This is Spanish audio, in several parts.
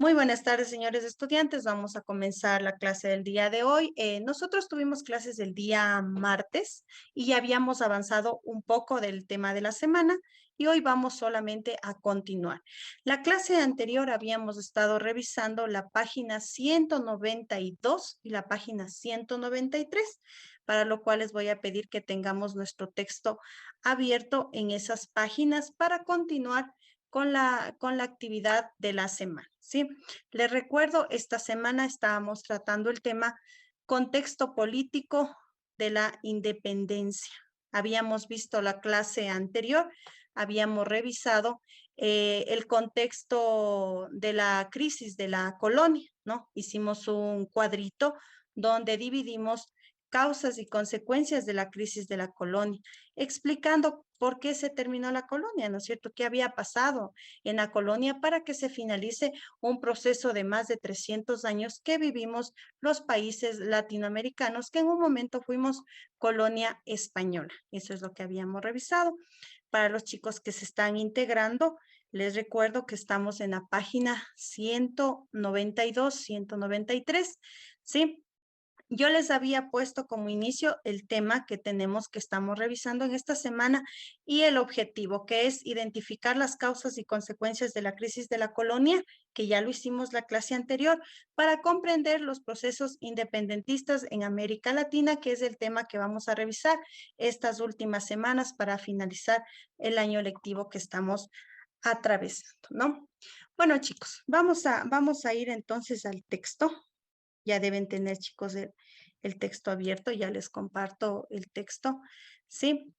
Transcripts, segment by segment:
Muy buenas tardes, señores estudiantes. Vamos a comenzar la clase del día de hoy. Nosotros tuvimos clases el día martes y ya habíamos avanzado un poco del tema de la semana y hoy vamos solamente a continuar. La clase anterior habíamos estado revisando la página 192 y la página 193, para lo cual les voy a pedir que tengamos nuestro texto abierto en esas páginas para continuar con la actividad de la semana, ¿sí? Les recuerdo, esta semana estábamos tratando el tema contexto político de la independencia. Habíamos visto la clase anterior, habíamos revisado el contexto de la crisis de la colonia, ¿no? Hicimos un cuadrito donde dividimos causas y consecuencias de la crisis de la colonia, explicando por qué se terminó la colonia, ¿no es cierto? ¿Qué había pasado en la colonia para que se finalice un proceso de más de 300 años que vivimos los países latinoamericanos, que en un momento fuimos colonia española? Eso es lo que habíamos revisado. Para los chicos que se están integrando, les recuerdo que estamos en la página 192, 193, ¿sí? Yo les había puesto como inicio el tema que estamos revisando en esta semana y el objetivo, que es identificar las causas y consecuencias de la crisis de la colonia, que ya lo hicimos la clase anterior, para comprender los procesos independentistas en América Latina, que es el tema que vamos a revisar estas últimas semanas para finalizar el año lectivo que estamos atravesando, ¿no? Bueno, chicos, vamos a ir entonces al texto. Ya deben tener, chicos, el texto abierto, ya les comparto el texto, ¿sí?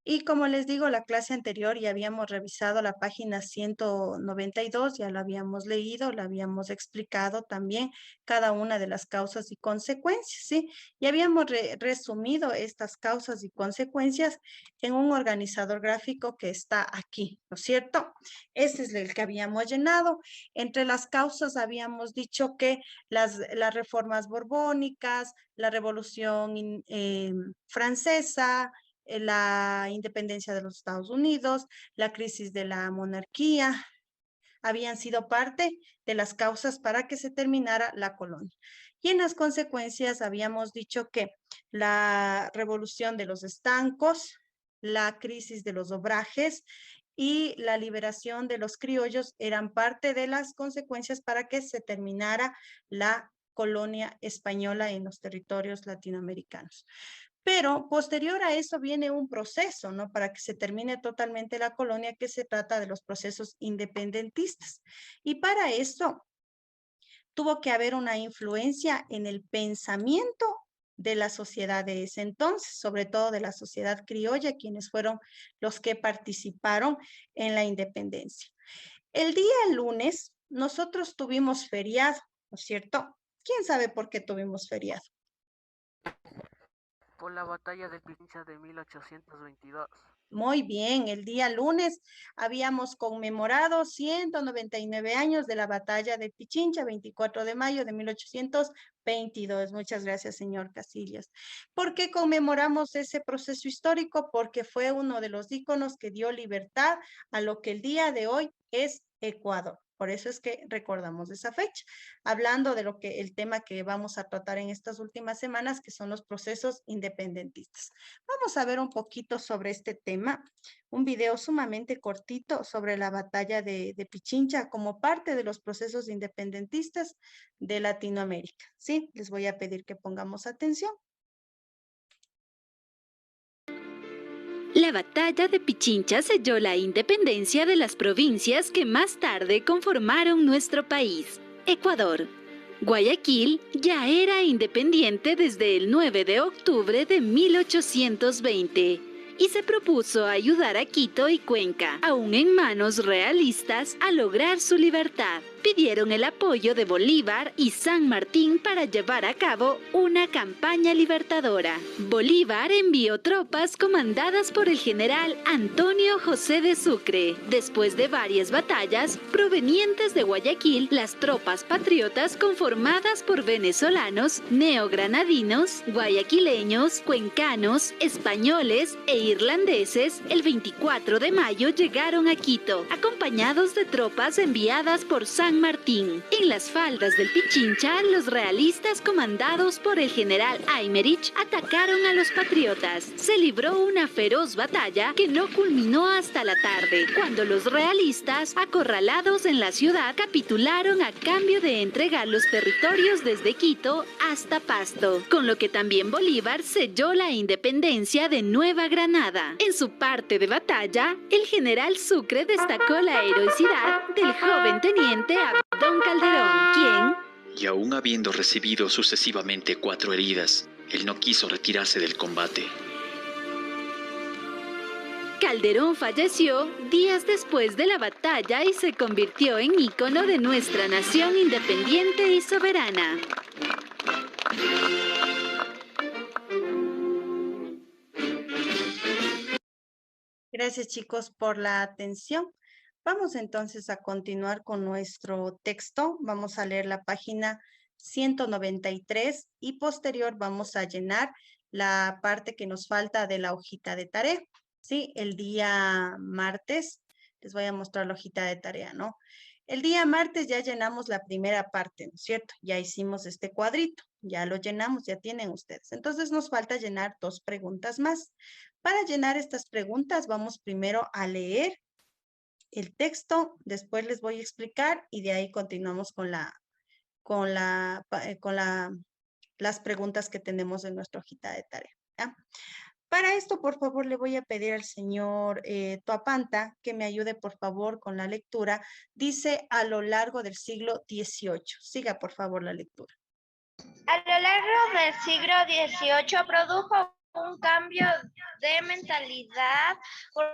Y como les digo, la clase anterior ya habíamos revisado la página 192, ya la habíamos leído, la habíamos explicado también cada una de las causas y consecuencias, ¿sí? Y habíamos resumido estas causas y consecuencias en un organizador gráfico que está aquí, ¿no es cierto? Ese es el que habíamos llenado. Entre las causas habíamos dicho que las reformas borbónicas, la revolución francesa, la independencia de los Estados Unidos, la crisis de la monarquía, habían sido parte de las causas para que se terminara la colonia. Y en las consecuencias habíamos dicho que la revolución de los estancos, la crisis de los obrajes y la liberación de los criollos eran parte de las consecuencias para que se terminara la colonia española en los territorios latinoamericanos. Pero posterior a eso viene un proceso, ¿no? Para que se termine totalmente la colonia, que se trata de los procesos independentistas. Y para eso tuvo que haber una influencia en el pensamiento de la sociedad de ese entonces, sobre todo de la sociedad criolla, quienes fueron los que participaron en la independencia. El día lunes nosotros tuvimos feriado, ¿no es cierto? ¿Quién sabe por qué tuvimos feriado? Por la batalla de Pichincha de 1822. Muy bien, el día lunes habíamos conmemorado 199 años de la batalla de Pichincha, 24 de mayo de 1822. Muchas gracias, señor Casillas. ¿Por qué conmemoramos ese proceso histórico? Porque fue uno de los íconos que dio libertad a lo que el día de hoy es Ecuador. Por eso es que recordamos esa fecha, hablando de el tema que vamos a tratar en estas últimas semanas, que son los procesos independentistas. Vamos a ver un poquito sobre este tema, un video sumamente cortito sobre la batalla de Pichincha como parte de los procesos independentistas de Latinoamérica. Sí, les voy a pedir que pongamos atención. La batalla de Pichincha selló la independencia de las provincias que más tarde conformaron nuestro país, Ecuador. Guayaquil ya era independiente desde el 9 de octubre de 1820 y se propuso ayudar a Quito y Cuenca, aún en manos realistas, a lograr su libertad. Pidieron el apoyo de Bolívar y San Martín para llevar a cabo una campaña libertadora. Bolívar envió tropas comandadas por el general Antonio José de Sucre. Después de varias batallas provenientes de Guayaquil, las tropas patriotas conformadas por venezolanos, neogranadinos, guayaquileños, cuencanos, españoles e irlandeses, el 24 de mayo llegaron a Quito, acompañados de tropas enviadas por San Martín. En las faldas del Pichincha, los realistas comandados por el general Aymerich atacaron a los patriotas. Se libró una feroz batalla que no culminó hasta la tarde, cuando los realistas, acorralados en la ciudad, capitularon a cambio de entregar los territorios desde Quito hasta Pasto, con lo que también Bolívar selló la independencia de Nueva Granada. En su parte de batalla, el general Sucre destacó la heroicidad del joven teniente Abdón Calderón, quien, y aún habiendo recibido sucesivamente 4 heridas, él no quiso retirarse del combate. Calderón falleció días después de la batalla y se convirtió en ícono de nuestra nación independiente y soberana. Gracias, chicos, por la atención. Vamos entonces a continuar con nuestro texto. Vamos a leer la página 193 y posterior vamos a llenar la parte que nos falta de la hojita de tarea. Sí, el día martes les voy a mostrar la hojita de tarea, ¿no? El día martes ya llenamos la primera parte, ¿no es cierto? Ya hicimos este cuadrito, ya lo llenamos, ya tienen ustedes. Entonces nos falta llenar 2 preguntas más. Para llenar estas preguntas vamos primero a leer el texto, después les voy a explicar y de ahí continuamos con las preguntas que tenemos en nuestra hojita de tarea, ¿ya? Para esto, por favor, le voy a pedir al señor Toapanta que me ayude, por favor, con la lectura. Dice, a lo largo del siglo XVIII. Siga, por favor, la lectura. A lo largo del siglo XVIII produjo un cambio de mentalidad por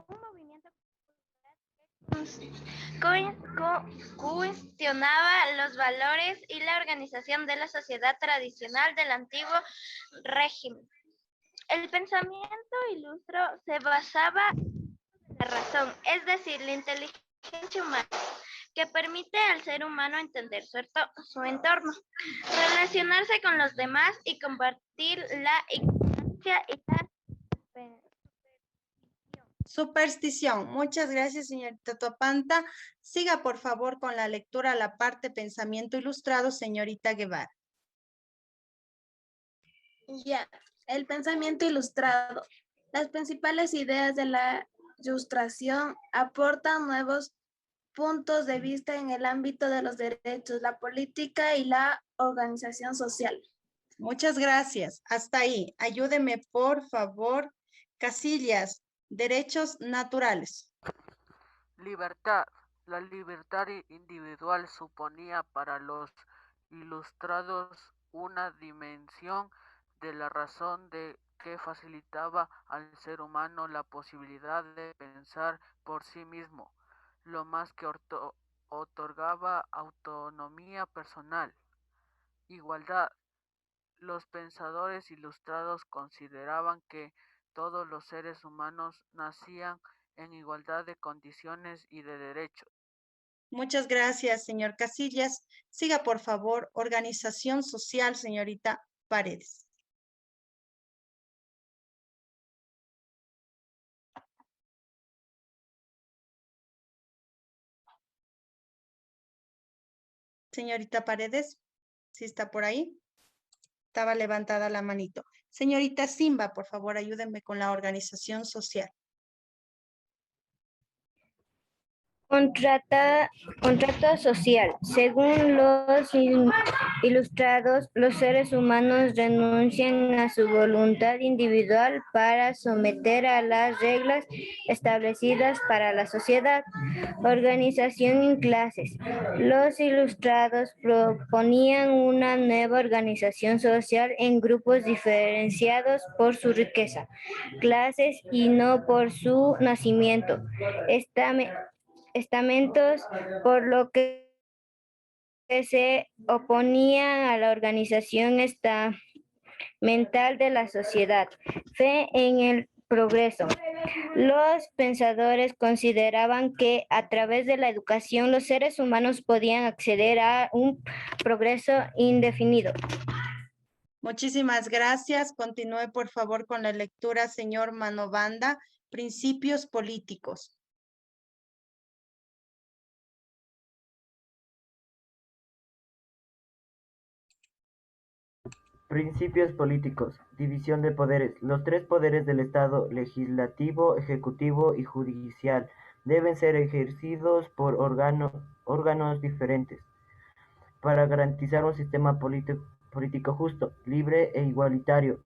un movimiento que cuestionaba los valores y la organización de la sociedad tradicional del antiguo régimen. El pensamiento ilustre se basaba en la razón, es decir, la inteligencia humana, que permite al ser humano entender su entorno, relacionarse con los demás y combatir la ignorancia y la superstición. Muchas gracias, señorita Toapanta. Siga, por favor, con la lectura, la parte pensamiento ilustrado, señorita Guevara. Ya, el pensamiento ilustrado. Las principales ideas de la ilustración aportan nuevos puntos de vista en el ámbito de los derechos, la política y la organización social. Muchas gracias. Hasta ahí. Ayúdeme, por favor. Casillas, derechos naturales. Libertad. La libertad individual suponía para los ilustrados una dimensión de la razón que facilitaba al ser humano la posibilidad de pensar por sí mismo, lo más que otorgaba autonomía personal. Igualdad. Los pensadores ilustrados consideraban que todos los seres humanos nacían en igualdad de condiciones y de derechos. Muchas gracias, señor Casillas. Siga, por favor, organización social, señorita Paredes. Señorita Paredes, ¿sí está por ahí? Estaba levantada la manito. Señorita Simba, por favor, ayúdenme con la organización social. Contrato social. Según los ilustrados, los seres humanos renuncian a su voluntad individual para someter a las reglas establecidas para la sociedad. Organización en clases. Los ilustrados proponían una nueva organización social en grupos diferenciados por su riqueza, clases y no por su nacimiento. Estamentos, por lo que se oponían a la organización estamental de la sociedad. Fe en el progreso. Los pensadores consideraban que a través de la educación los seres humanos podían acceder a un progreso indefinido. Muchísimas gracias. Continúe, por favor, con la lectura, señor Manobanda. Principios políticos. Principios políticos. División de poderes. Los tres poderes del Estado, legislativo, ejecutivo y judicial, deben ser ejercidos por órganos diferentes para garantizar un sistema político justo, libre e igualitario.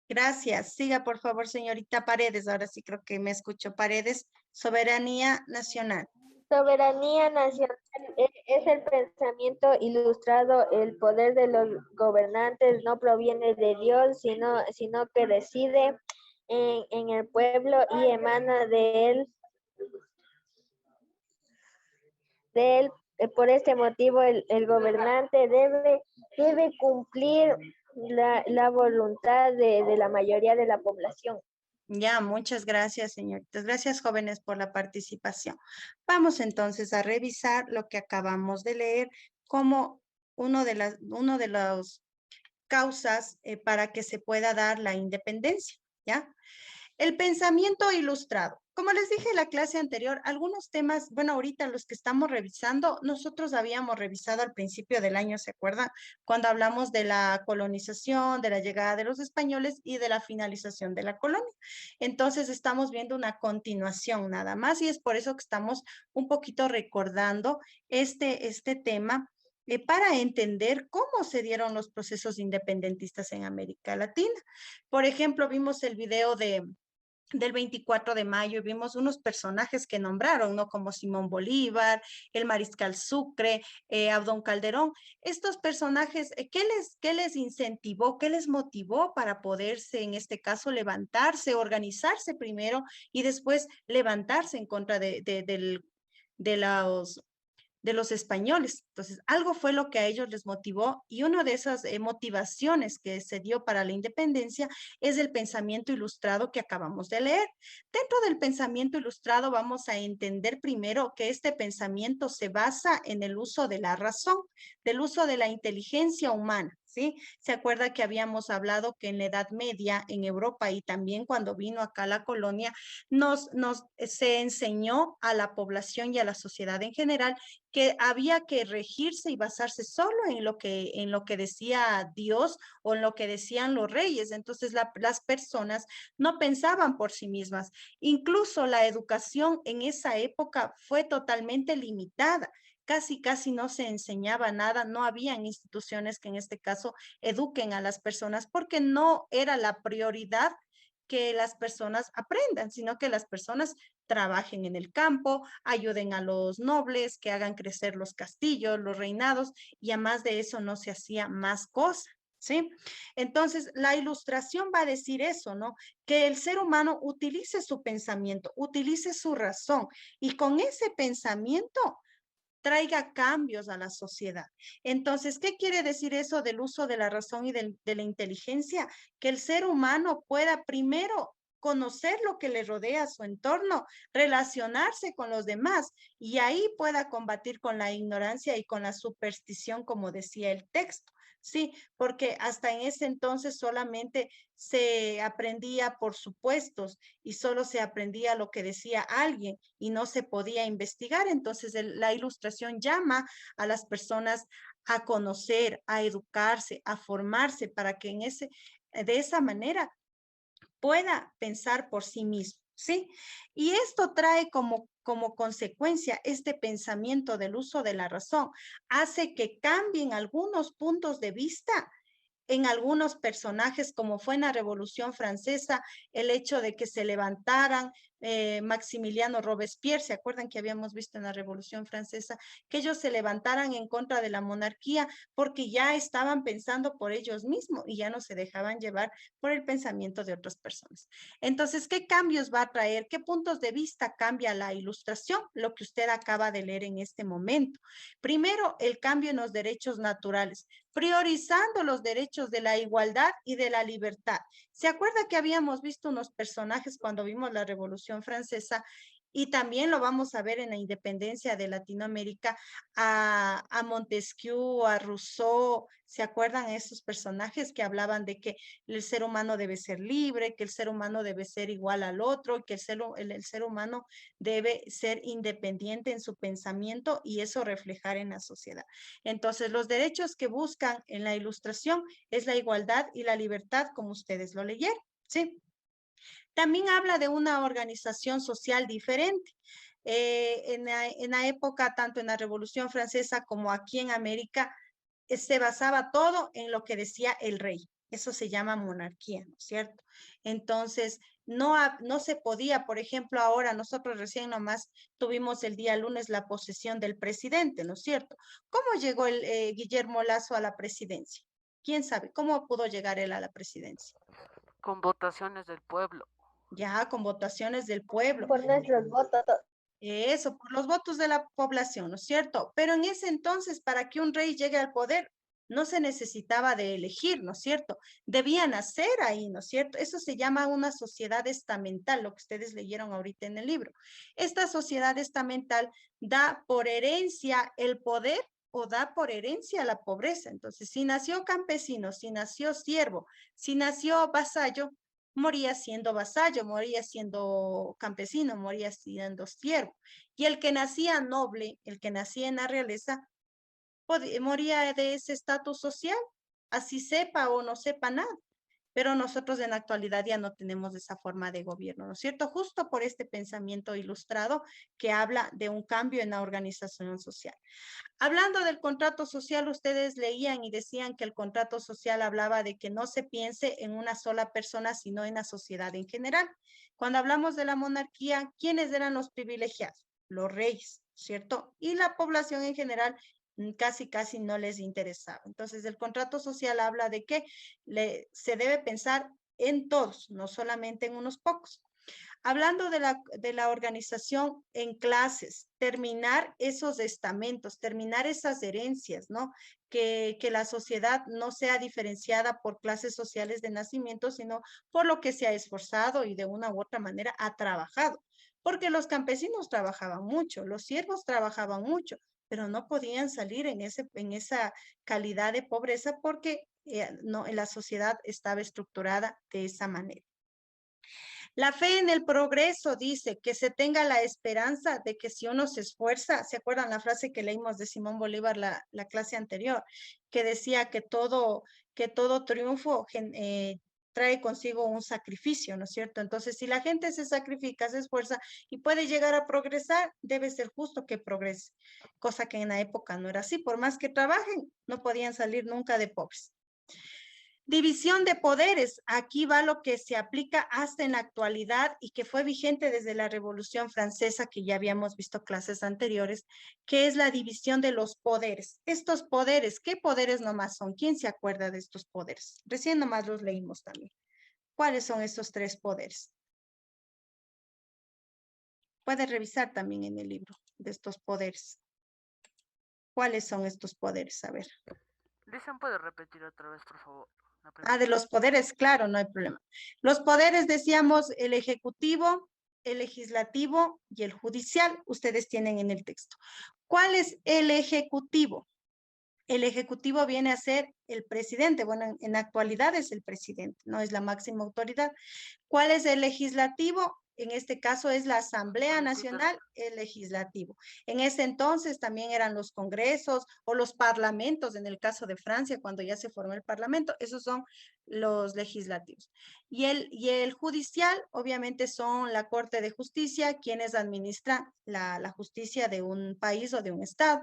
Gracias. Siga, por favor, señorita Paredes. Ahora sí creo que me escucho. Paredes. Soberanía nacional. Soberanía nacional es el pensamiento ilustrado. El poder de los gobernantes no proviene de Dios, sino que reside en el pueblo y emana de él. Por este motivo, el gobernante debe cumplir la voluntad de la mayoría de la población. Ya, muchas gracias, señoritas. Gracias, jóvenes, por la participación. Vamos entonces a revisar lo que acabamos de leer como uno de las causas para que se pueda dar la independencia, ¿ya? El pensamiento ilustrado. Como les dije en la clase anterior, algunos temas, bueno, ahorita los que estamos revisando, nosotros habíamos revisado al principio del año, ¿se acuerdan? Cuando hablamos de la colonización, de la llegada de los españoles y de la finalización de la colonia. Entonces, estamos viendo una continuación nada más y es por eso que estamos un poquito recordando este tema para entender cómo se dieron los procesos independentistas en América Latina. Por ejemplo, vimos el video del 24 de mayo y vimos unos personajes que nombraron, ¿no? Como Simón Bolívar, el Mariscal Sucre, Abdón Calderón. Estos personajes, ¿qué les incentivó, qué les motivó para poderse, en este caso, levantarse, organizarse primero y después levantarse en contra de los españoles? Entonces, algo fue lo que a ellos les motivó y una de esas motivaciones que se dio para la independencia es el pensamiento ilustrado que acabamos de leer. Dentro del pensamiento ilustrado vamos a entender primero que este pensamiento se basa en el uso de la razón, del uso de la inteligencia humana. ¿Sí? Se acuerda que habíamos hablado que en la Edad Media, en Europa y también cuando vino acá la colonia, se enseñó a la población y a la sociedad en general que había que regirse y basarse solo en lo que decía Dios o en lo que decían los reyes. Entonces las personas no pensaban por sí mismas. Incluso la educación en esa época fue totalmente limitada. Casi no se enseñaba nada, no habían instituciones que en este caso eduquen a las personas porque no era la prioridad que las personas aprendan, sino que las personas trabajen en el campo, ayuden a los nobles, que hagan crecer los castillos, los reinados, y además de eso no se hacía más cosa. ¿Sí? Entonces, la ilustración va a decir eso, ¿no? Que el ser humano utilice su pensamiento, utilice su razón, y con ese pensamiento traiga cambios a la sociedad. Entonces, ¿qué quiere decir eso del uso de la razón y de la inteligencia? Que el ser humano pueda primero conocer lo que le rodea a su entorno, relacionarse con los demás y ahí pueda combatir con la ignorancia y con la superstición, como decía el texto. Sí, porque hasta en ese entonces solamente se aprendía por supuestos y solo se aprendía lo que decía alguien y no se podía investigar. Entonces la ilustración llama a las personas a conocer, a educarse, a formarse para que de esa manera pueda pensar por sí mismo, ¿sí? Y esto trae como consecuencia este pensamiento del uso de la razón, hace que cambien algunos puntos de vista en algunos personajes, como fue en la Revolución Francesa, el hecho de que se levantaran Maximiliano Robespierre, ¿se acuerdan que habíamos visto en la Revolución Francesa? Que ellos se levantaran en contra de la monarquía porque ya estaban pensando por ellos mismos y ya no se dejaban llevar por el pensamiento de otras personas. Entonces, ¿qué cambios va a traer? ¿Qué puntos de vista cambia la ilustración? Lo que usted acaba de leer en este momento. Primero, el cambio en los derechos naturales, priorizando los derechos de la igualdad y de la libertad. ¿Se acuerda que habíamos visto unos personajes cuando vimos la Revolución Francesa Y también lo vamos a ver en la independencia de Latinoamérica, a Montesquieu, a Rousseau. ¿Se acuerdan esos personajes que hablaban de que el ser humano debe ser libre, que el ser humano debe ser igual al otro, que el ser humano debe ser independiente en su pensamiento y eso reflejar en la sociedad? Entonces, los derechos que buscan en la Ilustración es la igualdad y la libertad, como ustedes lo leyeron, ¿sí? También habla de una organización social diferente. En la época, tanto en la Revolución Francesa como aquí en América, se basaba todo en lo que decía el rey. Eso se llama monarquía, ¿no es cierto? Entonces, no se podía, por ejemplo, ahora nosotros recién nomás tuvimos el día lunes la posesión del presidente, ¿no es cierto? ¿Cómo llegó Guillermo Lazo a la presidencia? ¿Quién sabe? ¿Cómo pudo llegar él a la presidencia? Con votaciones del pueblo. Ya con votaciones del pueblo. Por nuestros votos. Eso, por los votos de la población, ¿no es cierto? Pero en ese entonces, para que un rey llegue al poder, no se necesitaba de elegir, ¿no es cierto? Debía nacer ahí, ¿no es cierto? Eso se llama una sociedad estamental, lo que ustedes leyeron ahorita en el libro. Esta sociedad estamental da por herencia el poder o da por herencia la pobreza. Entonces, si nació campesino, si nació siervo, si nació vasallo, moría siendo vasallo, moría siendo campesino, moría siendo siervo. Y el que nacía noble, el que nacía en la realeza, moría de ese estatus social, así sepa o no sepa nada. Pero nosotros en la actualidad ya no tenemos esa forma de gobierno, ¿no es cierto? Justo por este pensamiento ilustrado que habla de un cambio en la organización social. Hablando del contrato social, ustedes leían y decían que el contrato social hablaba de que no se piense en una sola persona, sino en la sociedad en general. Cuando hablamos de la monarquía, ¿quiénes eran los privilegiados? Los reyes, ¿cierto? Y la población en general casi no les interesaba. Entonces, el contrato social habla de que se debe pensar en todos, no solamente en unos pocos. Hablando de la organización en clases, terminar esos estamentos, terminar esas herencias, ¿no? Que la sociedad no sea diferenciada por clases sociales de nacimiento, sino por lo que se ha esforzado y de una u otra manera ha trabajado. Porque los campesinos trabajaban mucho, los siervos trabajaban mucho, pero no podían salir en esa calidad de pobreza porque no, la sociedad estaba estructurada de esa manera. La fe en el progreso dice que se tenga la esperanza de que si uno se esfuerza, ¿se acuerdan la frase que leímos de Simón Bolívar la clase anterior? Que decía que todo triunfo trae consigo un sacrificio, ¿no es cierto? Entonces, si la gente se sacrifica, se esfuerza y puede llegar a progresar, debe ser justo que progrese, cosa que en la época no era así. Por más que trabajen, no podían salir nunca de pobres. División de poderes. Aquí va lo que se aplica hasta en la actualidad y que fue vigente desde la Revolución Francesa, que ya habíamos visto clases anteriores, que es la división de los poderes. Estos poderes, ¿qué poderes nomás son? ¿Quién se acuerda de estos poderes? Recién nomás los leímos también. ¿Cuáles son estos tres poderes? Puede revisar también en el libro de estos poderes. ¿Cuáles son estos poderes? A ver. Dicen, ¿puede repetir otra vez, por favor? De los poderes, claro, no hay problema. Los poderes, decíamos, el ejecutivo, el legislativo y el judicial, ustedes tienen en el texto. ¿Cuál es el ejecutivo? El ejecutivo viene a ser el presidente, bueno, en la actualidad es el presidente, no es la máxima autoridad. ¿Cuál es el legislativo? En este caso es la Asamblea Nacional, el legislativo. En ese entonces también eran los congresos o los parlamentos, en el caso de Francia, cuando ya se formó el parlamento, esos son los legislativos. Y el judicial, obviamente, son la Corte de Justicia, quienes administran la justicia de un país o de un estado.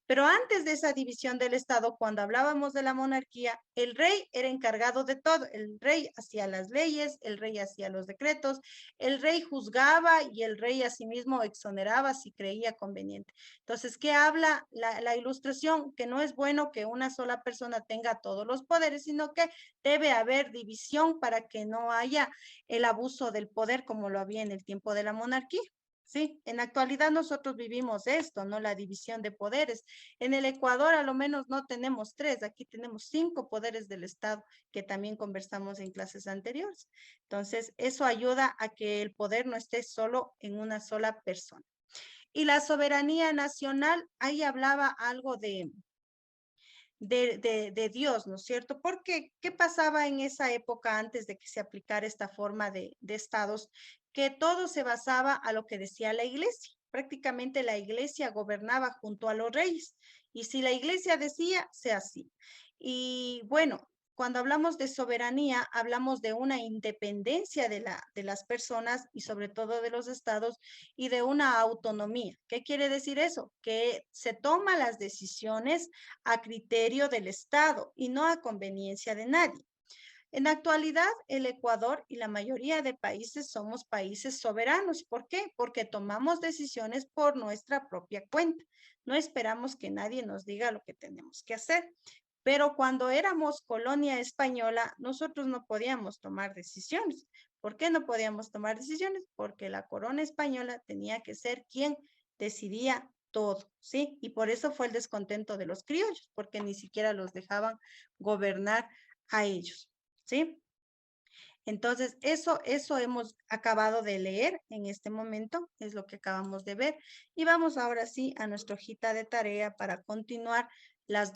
Pero antes de esa división del estado, cuando hablábamos de la monarquía, el rey era encargado de todo. El rey hacía las leyes, el rey hacía los decretos, el rey juzgaba y el rey asimismo exoneraba si creía conveniente. Entonces, ¿qué habla la ilustración? Que no es bueno que una sola persona tenga todos los poderes, sino que debe haber división para que no haya el abuso del poder como lo había en el tiempo de la monarquía. Sí, en la actualidad nosotros vivimos esto, ¿no? La división de poderes. En el Ecuador a lo menos no tenemos 3, aquí tenemos 5 poderes del Estado, que también conversamos en clases anteriores. Entonces, eso ayuda a que el poder no esté solo en una sola persona. Y la soberanía nacional, ahí hablaba algo de Dios, ¿no es cierto? Porque, ¿qué pasaba en esa época antes de que se aplicara esta forma de estados? Que todo se basaba a lo que decía la iglesia. Prácticamente la iglesia gobernaba junto a los reyes. Y si la iglesia decía, se hacía. Y bueno, cuando hablamos de soberanía, hablamos de una independencia de las personas y sobre todo de los estados y de una autonomía. ¿Qué quiere decir eso? Que se toman las decisiones a criterio del Estado y no a conveniencia de nadie. En la actualidad, el Ecuador y la mayoría de países somos países soberanos. ¿Por qué? Porque tomamos decisiones por nuestra propia cuenta. No esperamos que nadie nos diga lo que tenemos que hacer. Pero cuando éramos colonia española, nosotros no podíamos tomar decisiones. ¿Por qué no podíamos tomar decisiones? Porque la corona española tenía que ser quien decidía todo, ¿sí? Y por eso fue el descontento de los criollos, porque ni siquiera los dejaban gobernar a ellos, ¿sí? Entonces, eso hemos acabado de leer en este momento, es lo que acabamos de ver. Y vamos ahora sí a nuestra hojita de tarea para continuar las